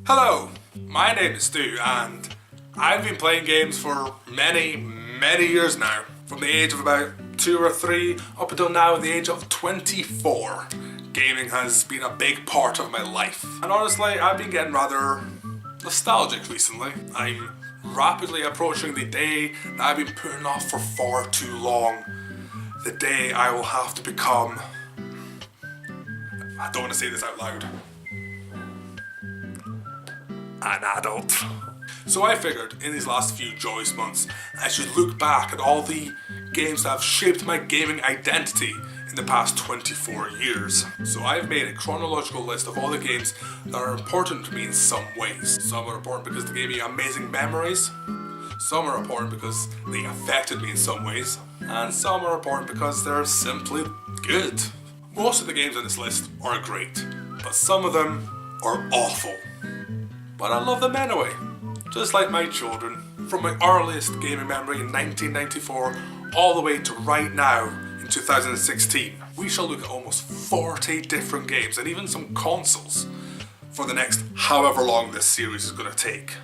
Hello, my name is Stu and I've been playing games for many years now. From the age of about 2 or 3 up until now the age of 24. Gaming has been a big part of my life. And honestly, I've been getting rather nostalgic recently. I'm rapidly approaching the day that I've been putting off for far too long. The day I will have to become... I don't want to say this out loud. An adult. So I figured in these last few joyous months I should look back at all the games that have shaped my gaming identity in the past 24 years. So I've made a chronological list of all the games that are important to me in some ways. Some are important because they gave me amazing memories, some are important because they affected me in some ways, and some are important because they're simply good. Most of the games on this list are great, but some of them are awful. But I love them anyway, just like my children. From my earliest gaming memory in 1994 all the way to right now in 2016, we shall look at almost 40 different games and even some consoles for the next however long this series is going to take.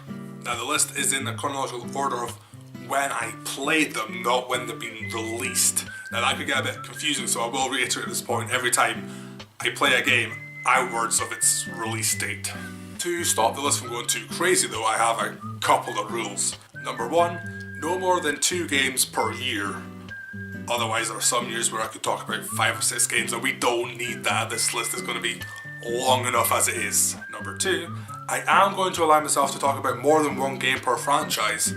Now the list is in the chronological order of when I played them, not when they've been released. Now that could get a bit confusing, so I will reiterate this point every time I play a game outwards of its release date. To stop the list from going too crazy though, I have a couple of rules. Number 1, no more than 2 games per year. Otherwise there are some years where I could talk about 5 or 6 games and we don't need that. This list is going to be long enough as it is. Number 2, I am going to allow myself to talk about more than 1 game per franchise,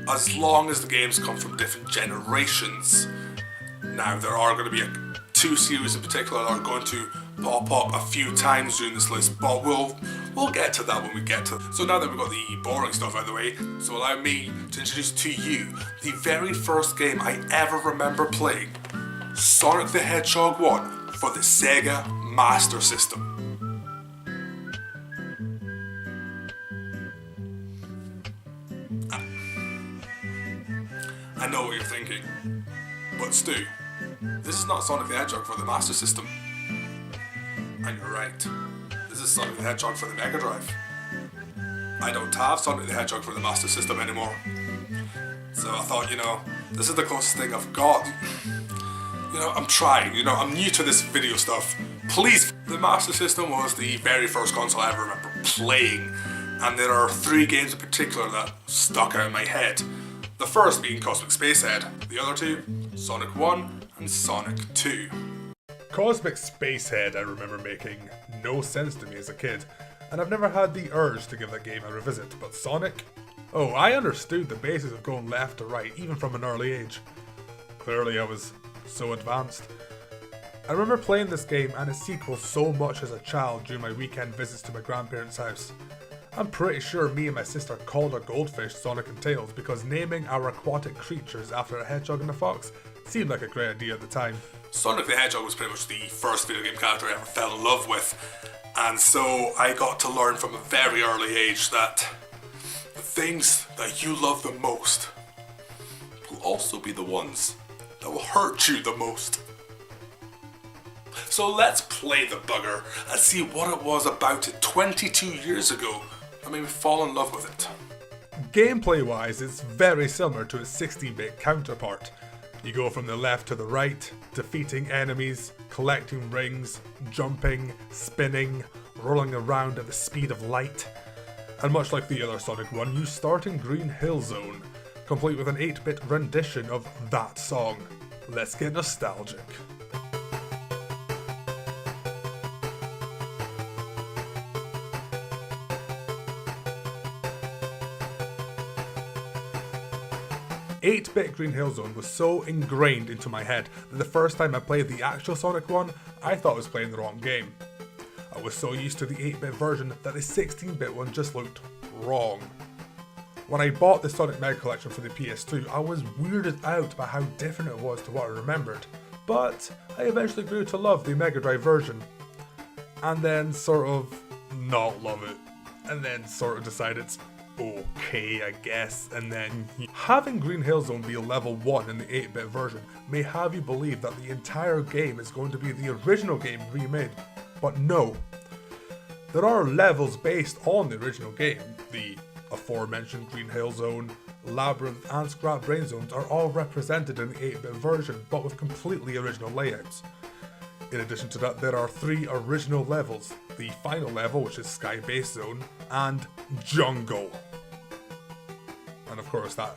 as long as the games come from different generations. Now there are going to be 2 series in particular that are going to pop up a few times during this list, but we'll get to that when we get to it. So now that we've got the boring stuff out of the way, so allow me to introduce to you the very first game I ever remember playing, Sonic the Hedgehog 1 for the Sega Master System. I know what you're thinking, but Stu, this is not Sonic the Hedgehog for the Master System. And you're right, this is Sonic the Hedgehog for the Mega Drive. I don't have Sonic the Hedgehog for the Master System anymore. So I thought, this is the closest thing I've got. I'm trying, I'm new to this video stuff. Please, the Master System was the very first console I ever remember playing, and there are 3 games in particular that stuck out in my head. The first being Cosmic Spacehead, the other 2, Sonic 1 and Sonic 2. Cosmic Spacehead I remember making no sense to me as a kid, and I've never had the urge to give that game a revisit, but Sonic? Oh, I understood the basics of going left to right even from an early age. Clearly I was so advanced. I remember playing this game and its sequel so much as a child during my weekend visits to my grandparents' house. I'm pretty sure me and my sister called our goldfish Sonic and Tails because naming our aquatic creatures after a hedgehog and a fox seemed like a great idea at the time. Sonic the Hedgehog was pretty much the first video game character I ever fell in love with, and so I got to learn from a very early age that the things that you love the most will also be the ones that will hurt you the most. So let's play the bugger and see what it was about it 22 years ago that made me fall in love with it. Gameplay wise, it's very similar to its 16-bit counterpart. You go from the left to the right, defeating enemies, collecting rings, jumping, spinning, rolling around at the speed of light. And much like the other Sonic 1, you start in Green Hill Zone, complete with an 8-bit rendition of that song. Let's get nostalgic. "8-bit Green Hill Zone" was so ingrained into my head that the first time I played the actual Sonic 1, I thought I was playing the wrong game. I was so used to the 8-bit version that the 16-bit one just looked wrong. When I bought the Sonic Mega Collection for the PS2, I was weirded out by how different it was to what I remembered, but I eventually grew to love the Mega Drive version, and then sort of not love it, and then sort of decide it's okay, I guess, and then having Green Hill Zone be level 1 in the 8-bit version may have you believe that the entire game is going to be the original game remade, but no. There are levels based on the original game. The aforementioned Green Hill Zone, Labyrinth and Scrap Brain Zones are all represented in the 8-bit version, but with completely original layouts. In addition to that, there are 3 original levels, the final level, which is Sky Base Zone, and Jungle. And of course that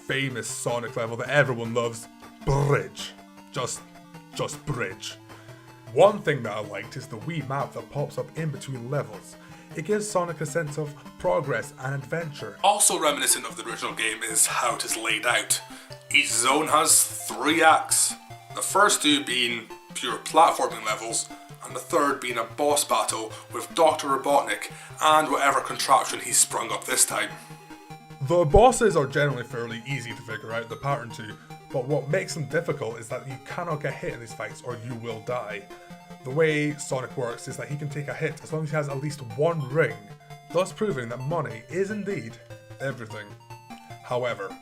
famous Sonic level that everyone loves, Bridge. Just Bridge. One thing that I liked is the wee map that pops up in between levels. It gives Sonic a sense of progress and adventure. Also reminiscent of the original game is how it is laid out. Each zone has 3 acts. The first 2 being pure platforming levels, and the third being a boss battle with Dr. Robotnik and whatever contraption he's sprung up this time. The bosses are generally fairly easy to figure out the pattern to, but what makes them difficult is that you cannot get hit in these fights or you will die. The way Sonic works is that he can take a hit as long as he has at least 1 ring, thus proving that money is indeed everything. However,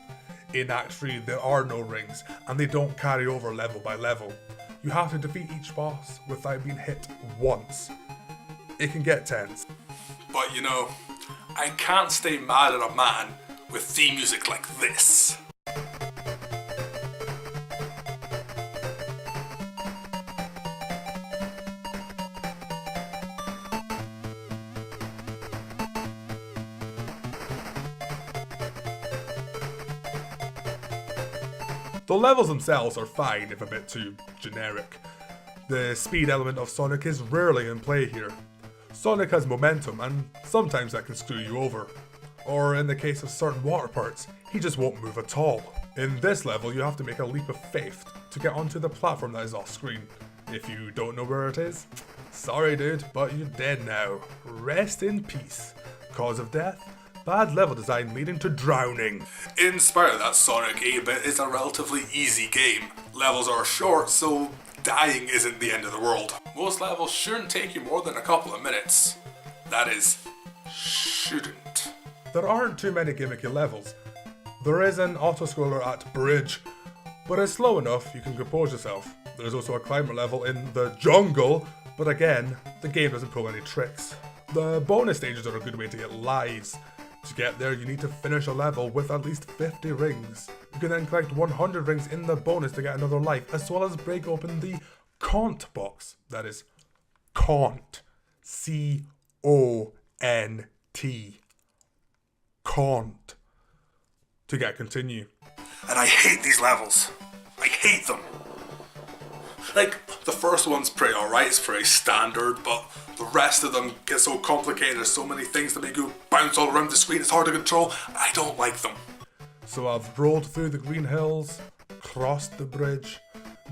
in Act 3 there are no rings and they don't carry over level by level. You have to defeat each boss without being hit once. It can get tense. But you know, I can't stay mad at a man with theme music like this. The levels themselves are fine if a bit too generic. The speed element of Sonic is rarely in play here. Sonic has momentum and sometimes that can screw you over. Or in the case of certain water parts, he just won't move at all. In this level you have to make a leap of faith to get onto the platform that is off screen. If you don't know where it is, sorry dude, but you're dead now. Rest in peace. Cause of death? Bad level design leading to drowning. In spite of that, Sonic 8-bit is a relatively easy game. Levels are short, so dying isn't the end of the world. Most levels shouldn't take you more than a couple of minutes. That is, shouldn't. There aren't too many gimmicky levels. There is an auto-scroller at Bridge, but it's slow enough you can compose yourself. There's also a climber level in the Jungle, but again, the game doesn't pull any tricks. The bonus stages are a good way to get lives. To get there, you need to finish a level with at least 50 rings. You can then collect 100 rings in the bonus to get another life, as well as break open the Cont box. That is, Cont. C-O-N-T. Cont. To get continue. And I hate these levels. I hate them. Like, the first one's pretty alright, it's pretty standard, but the rest of them get so complicated, there's so many things that make you bounce all around the screen, it's hard to control, I don't like them. So I've rolled through the green hills, crossed the bridge,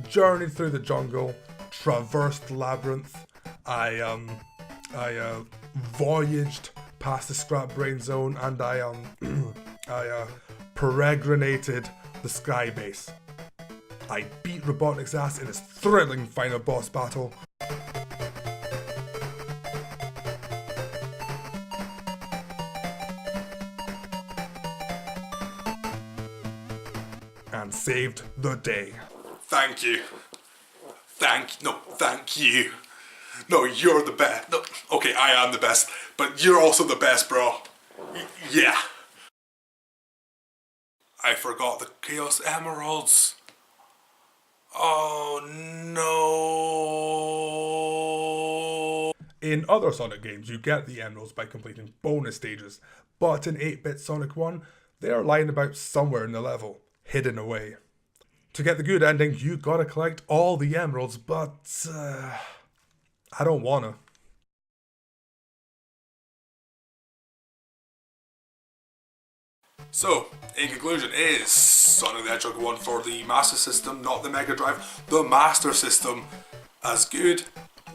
journeyed through the jungle, traversed Labyrinth, I voyaged past the Scrap Brain Zone, and I peregrinated the Sky Base. I beat Robotnik's ass in his thrilling final boss battle. And saved the day. Thank you. Thank you. No, you're the best. No, okay, I am the best, but you're also the best, bro. Yeah. I forgot the Chaos Emeralds. Oh no! In other Sonic games, you get the emeralds by completing bonus stages, but in 8-bit Sonic 1, they are lying about somewhere in the level, hidden away. To get the good ending, you gotta collect all the emeralds, but I don't wanna. So, in conclusion, is Sonic the Hedgehog 1 for the Master System, not the Mega Drive, the Master System, as good,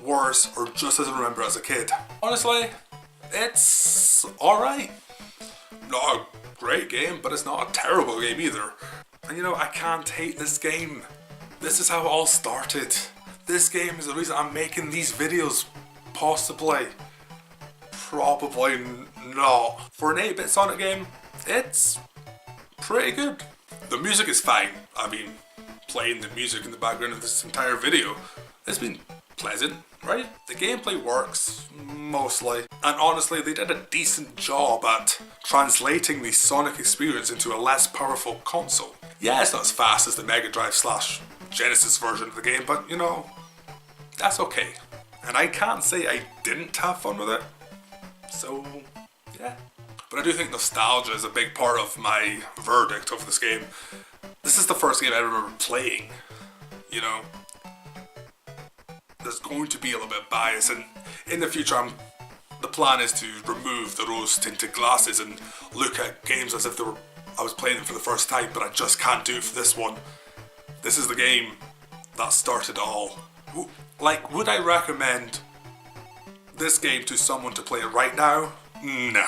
worse, or just as I remember as a kid? Honestly, it's alright. Not a great game, but it's not a terrible game either. And you know, I can't hate this game. This is how it all started. This game is the reason I'm making these videos, possibly. Probably not. For an 8-bit Sonic game, it's pretty good. The music is fine. I mean, playing the music in the background of this entire video, it's been pleasant, right? The gameplay works mostly. And honestly, they did a decent job at translating the Sonic experience into a less powerful console. Yeah, it's not as fast as the Mega Drive / Genesis version of the game, but you know, that's okay. And I can't say I didn't have fun with it. So, yeah. But I do think nostalgia is a big part of my verdict of this game. This is the first game I remember playing, you know. There's going to be a little bit of bias, and in the future the plan is to remove the rose-tinted glasses and look at games as if I was playing them for the first time, but I just can't do it for this one. This is the game that started it all. Like, would I recommend this game to someone to play it right now? No.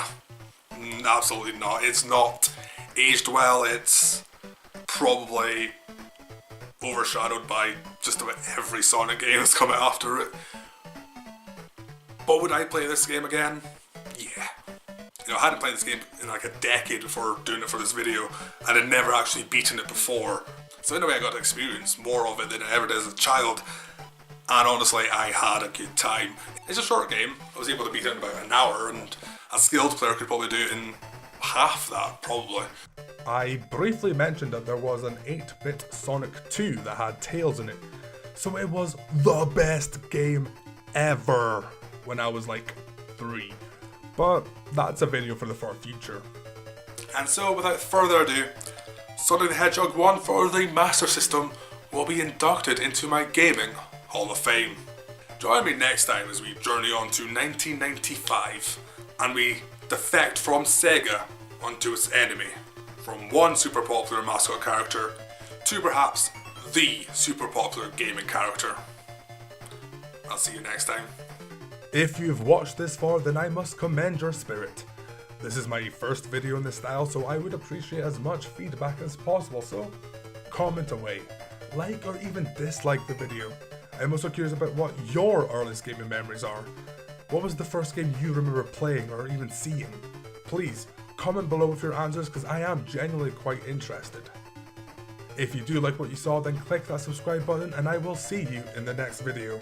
Absolutely not. It's not aged well. It's probably overshadowed by just about every Sonic game that's come out after it. But would I play this game again? Yeah. You know, I hadn't played this game in like a decade before doing it for this video, and I'd never actually beaten it before. So in a way I got to experience more of it than I ever did as a child. And honestly, I had a good time. It's a short game. I was able to beat it in about an hour, and a skilled player could probably do it in half that, probably. I briefly mentioned that there was an 8-bit Sonic 2 that had Tails in it. So it was the best game ever when I was like 3. But that's a video for the far future. And so without further ado, Sonic the Hedgehog 1 for the Master System will be inducted into my gaming Hall of Fame. Join me next time as we journey on to 1995 and we defect from Sega onto its enemy. From one super popular mascot character to perhaps the super popular gaming character. I'll see you next time. If you've watched this far, then I must commend your spirit. This is my first video in this style, so I would appreciate as much feedback as possible, so comment away. Like or even dislike the video. I'm also curious about what your earliest gaming memories are. What was the first game you remember playing or even seeing? Please, comment below with your answers because I am genuinely quite interested. If you do like what you saw, then click that subscribe button and I will see you in the next video.